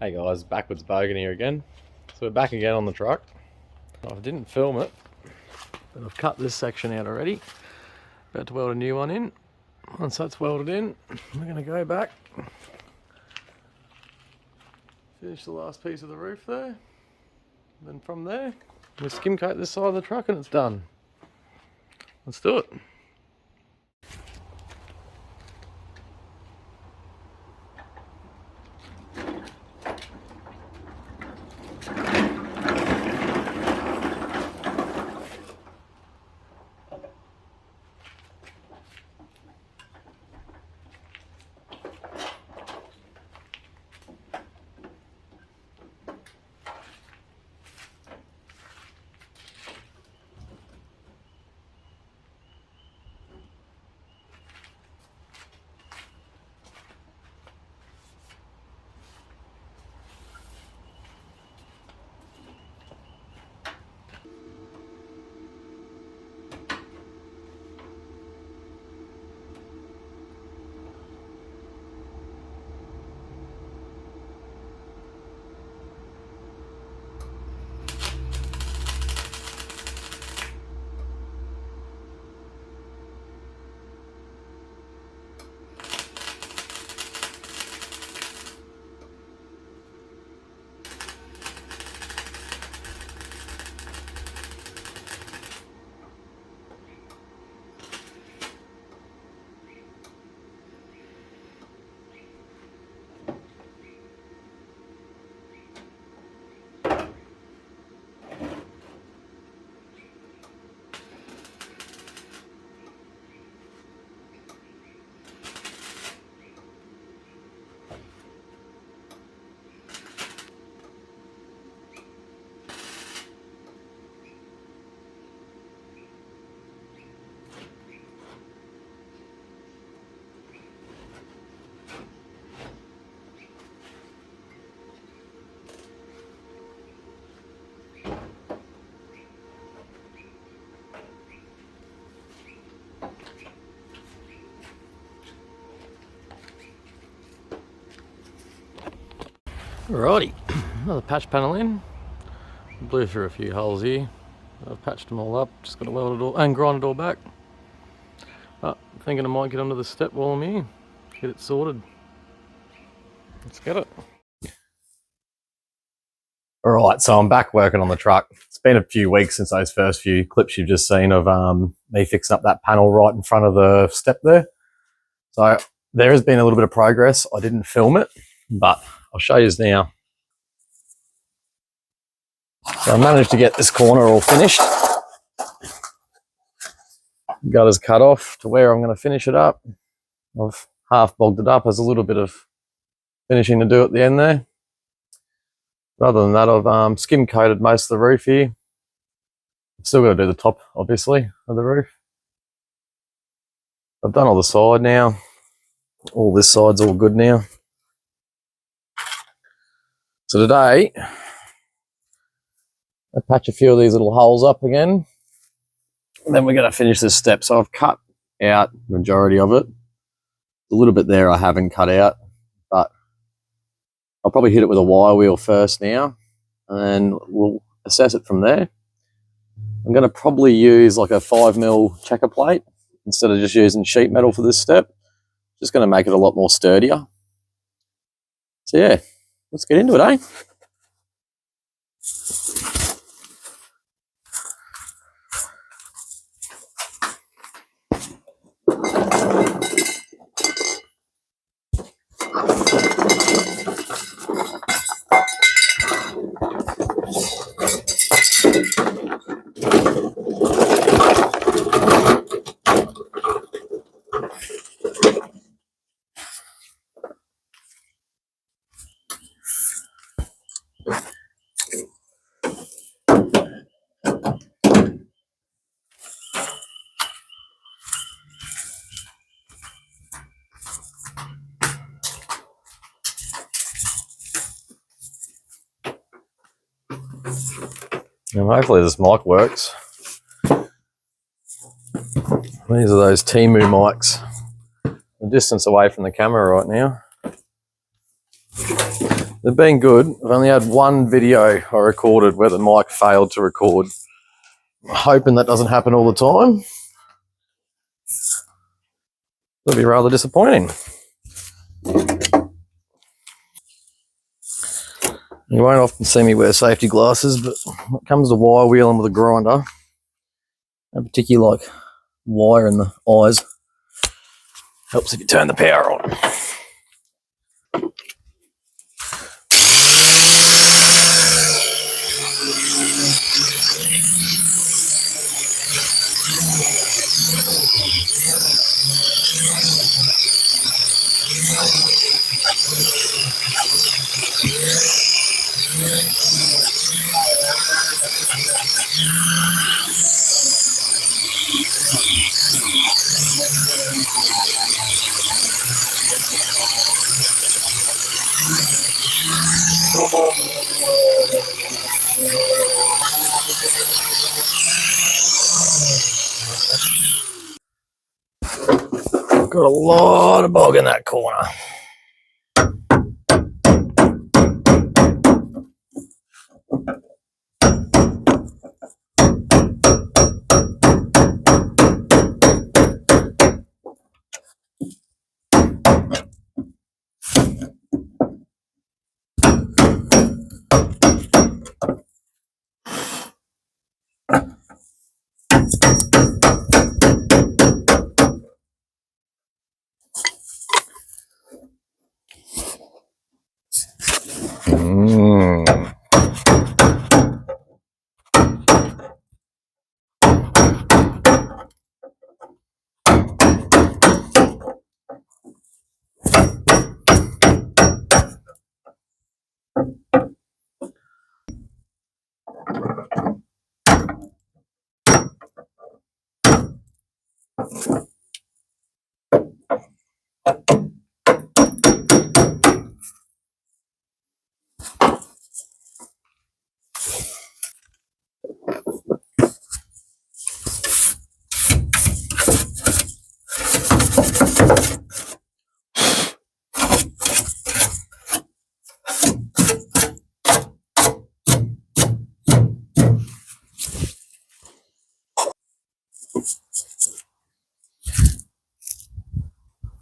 Hey guys, backwards Bogan here again. So we're back again on the truck. I didn't film it, but I've cut this section out already. About to weld a new one in. Once that's welded in, we're going to go back, finish the last piece of the roof there. Then from there, we skim coat this side of the truck and it's done. Let's do it. Alrighty, another patch panel in. Blew through a few holes here. I've patched them all up, just got to weld it all and grind it all back. But thinking I might get onto the step while I'm here, get it sorted. Let's get it. Alright, so I'm back working on the truck. It's been a few weeks since those first few clips you've just seen of me fixing up that panel right in front of the step there. So there has been a little bit of progress. I didn't film it, but I'll show you now. So I managed to get this corner all finished. Gutters cut off to where I'm going to finish it up. I've half bogged it up. There's a little bit of finishing to do at the end there. But other than that, I've skim coated most of the roof here. I've still got to do the top, obviously, of the roof. I've done all the side now. All this side's all good now. So today, I patch a few of these little holes up again. And then we're going to finish this step. So I've cut out the majority of it. A little bit there I haven't cut out, but I'll probably hit it with a wire wheel first now, and then we'll assess it from there. I'm going to probably use like a 5mm checker plate instead of just using sheet metal for this step. Just going to make it a lot more sturdier. So yeah, let's get into it, eh? And hopefully this mic works. These are those Temu mics. A distance away from the camera right now. They've been good. I've only had one video I recorded where the mic failed to record. I'm hoping that doesn't happen all the time. That'll be rather disappointing. You won't often see me wear safety glasses, but when it comes to wire wheeling with a grinder, I particularly like wire in the eyes. Helps if you turn the power on. Got a lot of bog in that corner.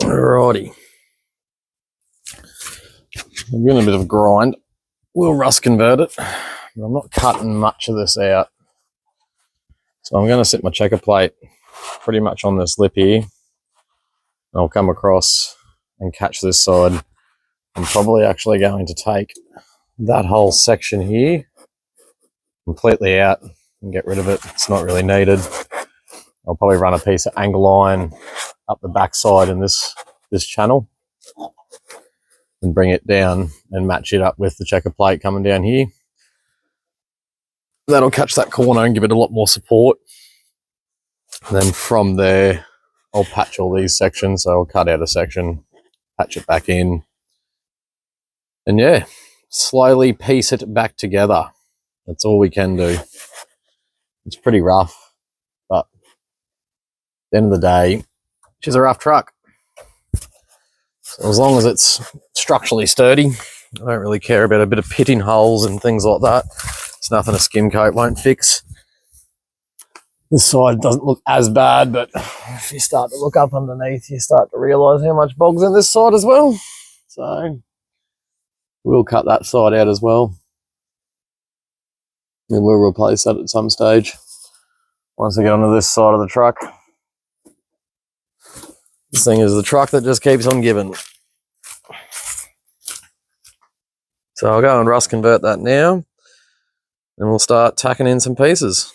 Alrighty. I'm doing a bit of a grind. We'll rust convert it. I'm not cutting much of this out. So I'm going to set my checker plate pretty much on this lip here. I'll come across and catch this side. I'm probably actually going to take that whole section here completely out and get rid of it. It's not really needed. I'll probably run a piece of angle iron up the backside in this channel and bring it down and match it up with the checker plate coming down here. That'll catch that corner and give it a lot more support. And then from there, I'll patch all these sections. So I'll cut out a section, patch it back in, and yeah, slowly piece it back together. That's all we can do. It's pretty rough, but at the end of the day, she's a rough truck. So as long as it's structurally sturdy, I don't really care about a bit of pitting holes and things like that. It's nothing a skim coat won't fix. This side doesn't look as bad, but if you start to look up underneath, you start to realise how much bog's in this side as well. So we'll cut that side out as well. And we'll replace that at some stage once we get onto this side of the truck. This thing is the truck that just keeps on giving. So I'll go and rust convert that now, and we'll start tacking in some pieces.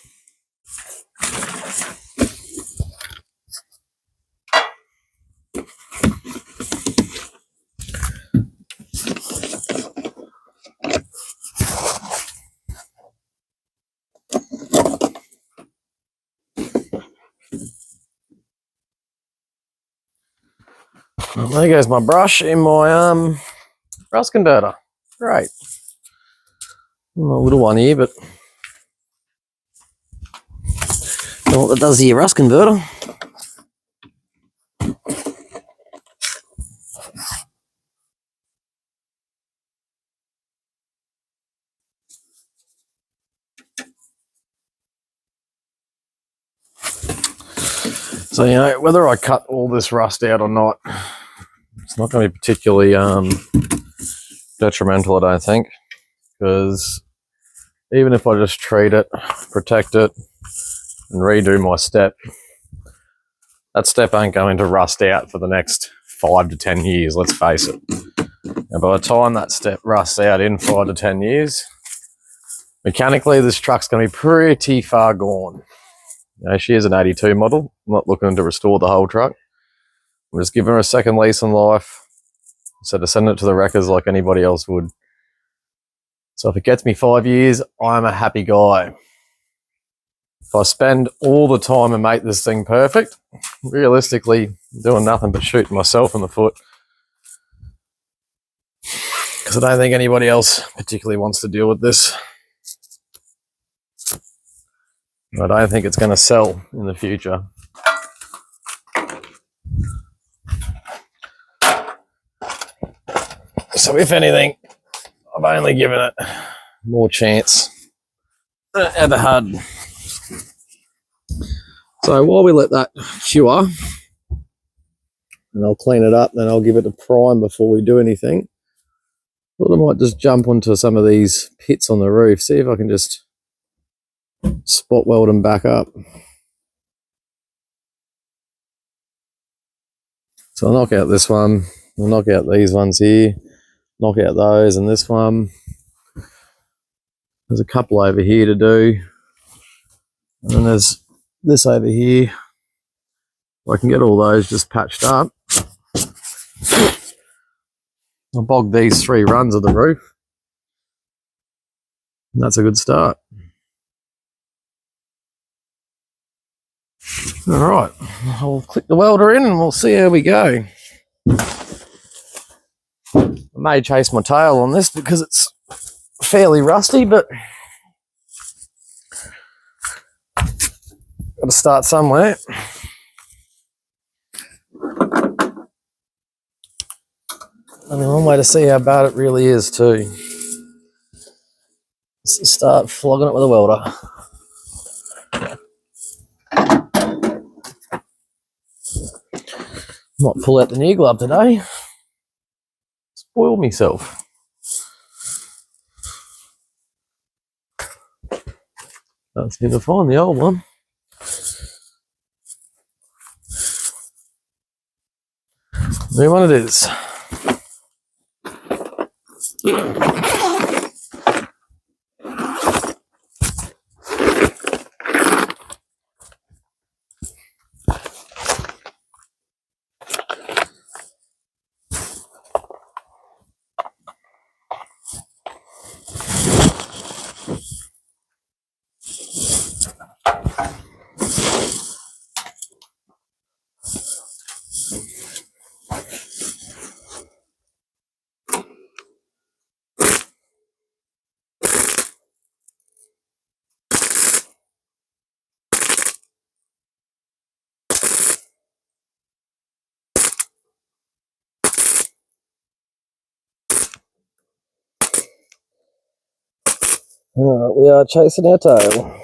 Well, there goes my brush in my rust converter. Great. A little one here, but you know what that does to your rust converter? So, you know, whether I cut all this rust out or not, it's not going to be particularly detrimental, I don't think, because even if I just treat it, protect it, and redo my step, that step ain't going to rust out for the next 5 to 10 years, let's face it. And by the time that step rusts out in 5 to 10 years, mechanically this truck's going to be pretty far gone. You know, she is an 82 model. I'm not looking to restore the whole truck. I'm just giving her a second lease on life instead of sending it to the wreckers like anybody else would. So if it gets me 5 years, I'm a happy guy. If I spend all the time and make this thing perfect, realistically, I'm doing nothing but shooting myself in the foot. Because I don't think anybody else particularly wants to deal with this. I don't think it's going to sell in the future. So if anything, I've only given it more chance than it ever had. So while we let that cure, and I'll clean it up, then I'll give it a prime before we do anything. Thought I might just jump onto some of these pits on the roof, see if I can just spot weld them back up. So I'll knock out this one, I'll knock out these ones here, knock out those and this one. There's a couple over here to do. And then there's this over here. I can get all those just patched up. I'll bog these 3 runs of the roof. And that's a good start. All right, I'll click the welder in and we'll see how we go. I may chase my tail on this because it's fairly rusty, but got to start somewhere. And one way to see how bad it really is too is to start flogging it with a welder. Might pull out the new glove today. Spoil myself. Don't seem to find the old one. New one it is. Alright, we are chasing our tail.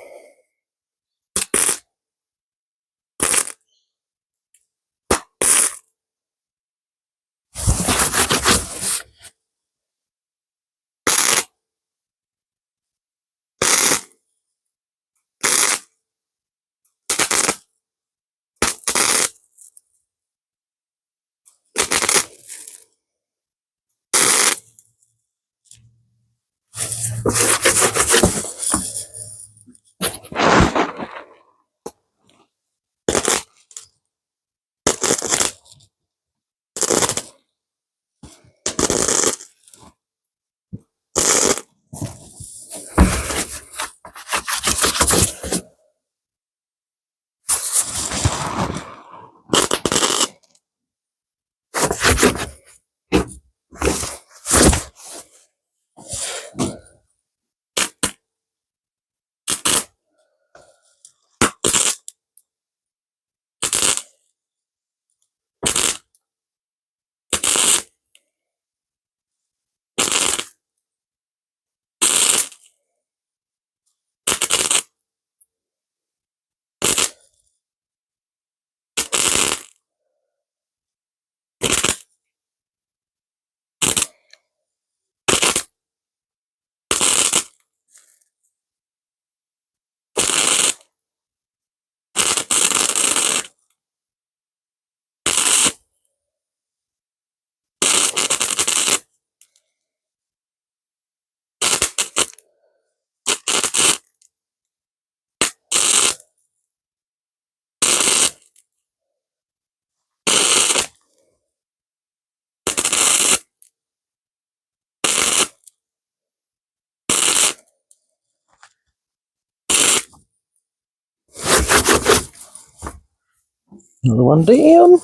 Another one down.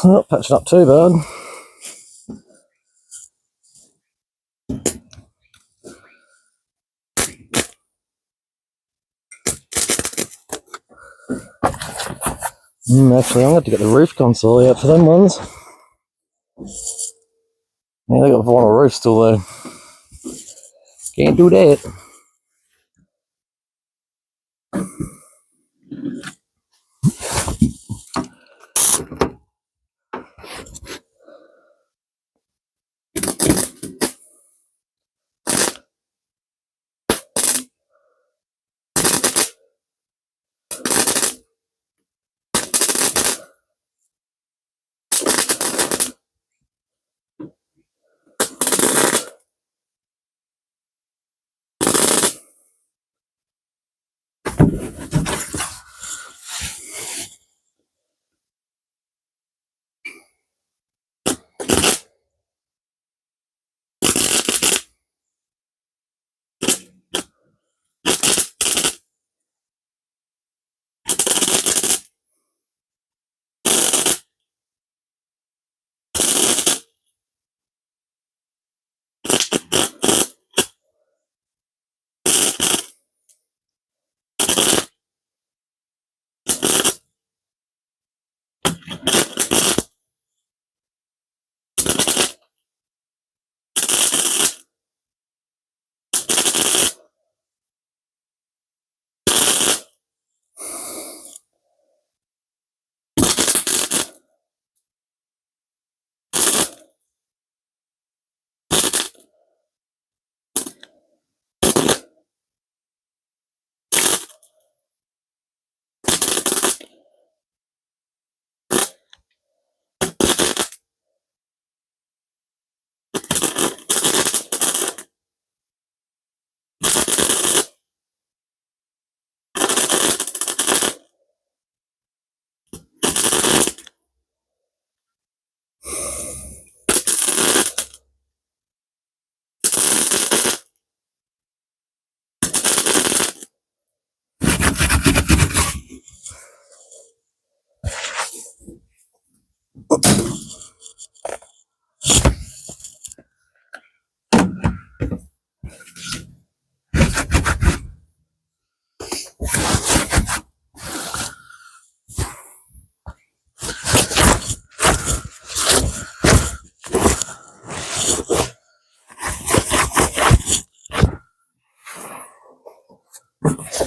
Not patching up too bad. Actually, I'm going to have to get the roof console out for them ones. Yeah, they got the vinyl roof still there. Can't do that.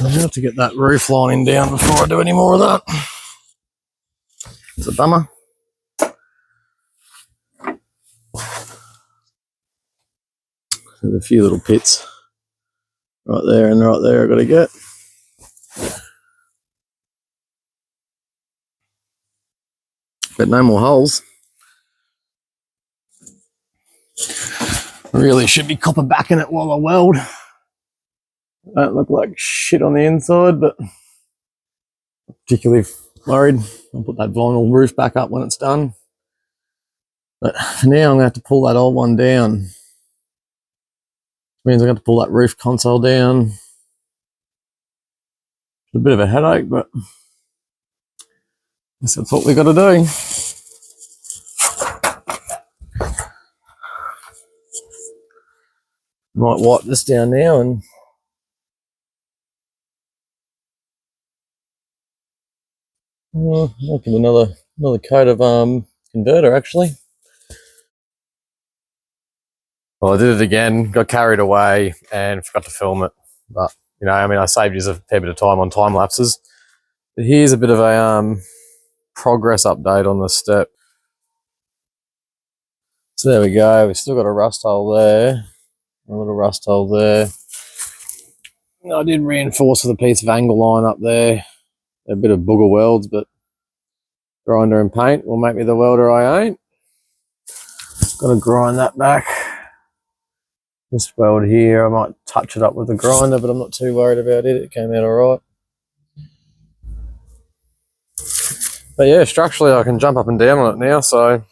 I have to get that roof lining down before I do any more of that. It's a bummer. There's a few little pits right there and right there I've got to get. But no more holes. Really should be copper backing it while I weld. Don't look like shit on the inside, but particularly worried. I'll put that vinyl roof back up when it's done. But for now, I'm going to have to pull that old one down. Which means I'm going to have to pull that roof console down. It's a bit of a headache, but I guess that's what we got to do. Might wipe this down now and I'll give another coat of converter actually. Well, I did it again, got carried away and forgot to film it. But, you know, I mean, I saved you a fair bit of time on time lapses. But here's a bit of a progress update on the step. So there we go. We've still got a rust hole there, a little rust hole there. I did reinforce with a piece of angle line up there. A bit of booger welds, but grinder and paint will make me the welder I ain't. Got to grind that back. This weld here, I might touch it up with the grinder, but I'm not too worried about it. It came out all right. But yeah, structurally I can jump up and down on it now, so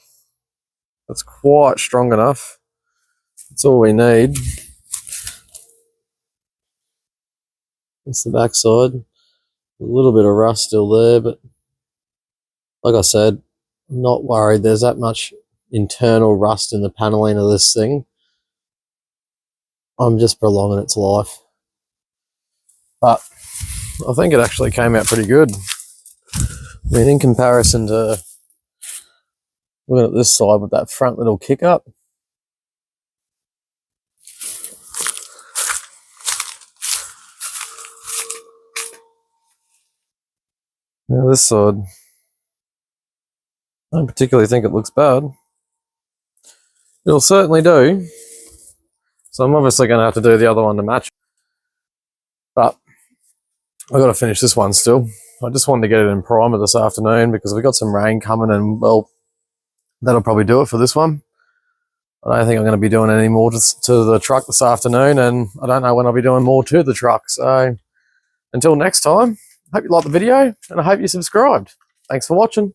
it's quite strong enough. That's all we need. That's the back side. A little bit of rust still there, but like I said, I'm not worried there's that much internal rust in the paneling of this thing. I'm just prolonging its life. But I think it actually came out pretty good. I mean, in comparison to looking at this side with that front little kick up. Now this side, I don't particularly think it looks bad. It'll certainly do. So I'm obviously going to have to do the other one to match. But I've got to finish this one still. I just wanted to get it in primer this afternoon because we got some rain coming and, well, that'll probably do it for this one. I don't think I'm going to be doing any more to the truck this afternoon, and I don't know when I'll be doing more to the truck. So until next time, I hope you liked the video and I hope you subscribed. Thanks for watching.